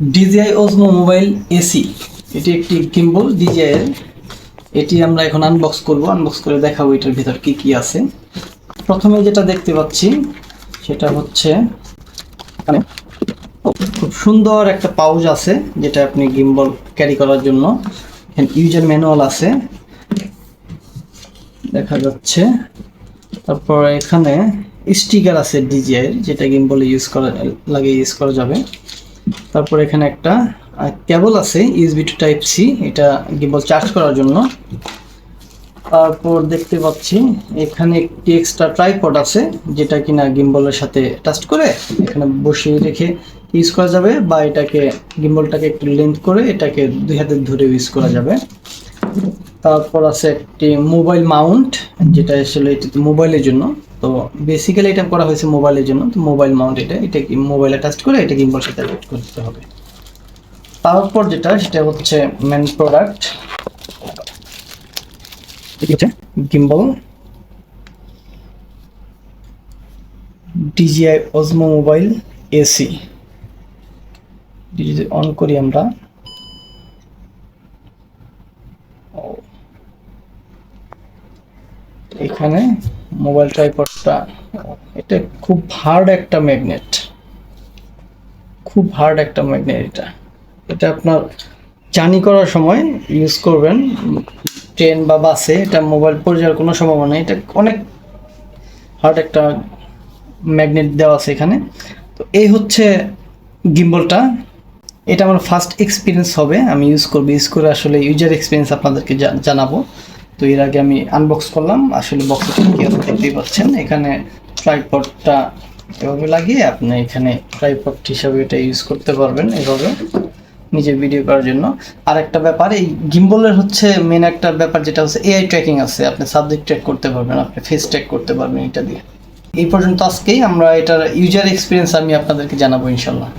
DJI Osmo mobile AC, এটি একটি gimbal DJI এর। এটি আমরা এখন আনবক্স করে দেখাবো এটার ভিতর কি কি আছে। প্রথমে যেটা দেখতে পাচ্ছি সেটা হচ্ছে এখানে খুব সুন্দর একটা পাউচ আছে, যেটা আপনি গিম্বল ক্যারি করার জন্য। এখানে ইউজার ম্যানুয়াল আছে দেখা যাচ্ছে। তারপর এখানে স্টিকার আছে DJI এর, যেটা গিম্বলে ইউজ করা যাবে। তারপর এখানে একটা কেবল আছে USB টু টাইপ সি, এটা গিম্বল চার্জ করার জন্য। তারপর দেখতে পাচ্ছি এখানে একটি এক্সট্রা ট্রাইপড আছে, যেটা কিনা গিম্বলের সাথে টাচ করে এখানে বসিয়ে রেখে ইউজ করা যাবে, বা এটাকে গিম্বলটাকে একটু লেন্থ করে এটাকে দুই হাতে ধরে ইউজ করা যাবে। তারপর আছে একটি মোবাইল মাউন্ট, যেটা আসলে এটি মোবাইলের জন্য। তো বেসিক্যালি এটা করা হয়েছে মোবাইলের জন্য। তো মোবাইল মাউন্ট এটা কি মোবাইলে টাচ করে এটা গিম্বলের সাথে অ্যাটাচ করতে হবে। তারপর সেটা হচ্ছে মেন প্রোডাক্ট, এটি হচ্ছে gimbal DJI Osmo mobile AC. যদি অন করি আমরা, এখানে মোবাইল ট্রাইপডটা, এটা খুব হার্ড একটা ম্যাগনেট, এটা আপনার জার্নি করার সময় ইউজ করবেন, ট্রেন বা বাসে। এটা মোবাইল পড়ে যাওয়ার কোনো সম্ভাবনা নেই, এটা অনেক হার্ড একটা ম্যাগনেট দেওয়া আছে এখানে। তো এই হচ্ছে গিম্বলটা। এটা আমার ফার্স্ট এক্সপিরিয়েন্স হবে, আমি ইউজ করে আসলে ইউজার এক্সপিরিয়েন্স আপনাদেরকে জানাবো। তো এর আগে আমি আনবক্স করলাম, আসলে বক্সে কি আছে দেখতেই পাচ্ছেন। এখানে ট্রাইপডটা এভাবে লাগিয়ে আপনি এখানে ট্রাইপড হিসাবে এটা ইউজ করতে পারবেন এভাবে নিজের ভিডিও করার জন্য। আর একটা ব্যাপার, এই গিম্বলের হচ্ছে মেন একটা ব্যাপার যেটা হচ্ছে AI ট্র্যাকিং আছে, আপনি সাবজেক্ট ট্র্যাক করতে পারবেন, আপনি ফেস ট্র্যাক করতে পারবেন এটা দিয়ে। এই পর্যন্ত আজকেই আমরা এটার ইউজার এক্সপিরিয়েন্স আমি আপনাদেরকে জানাবো ইনশাল্লাহ।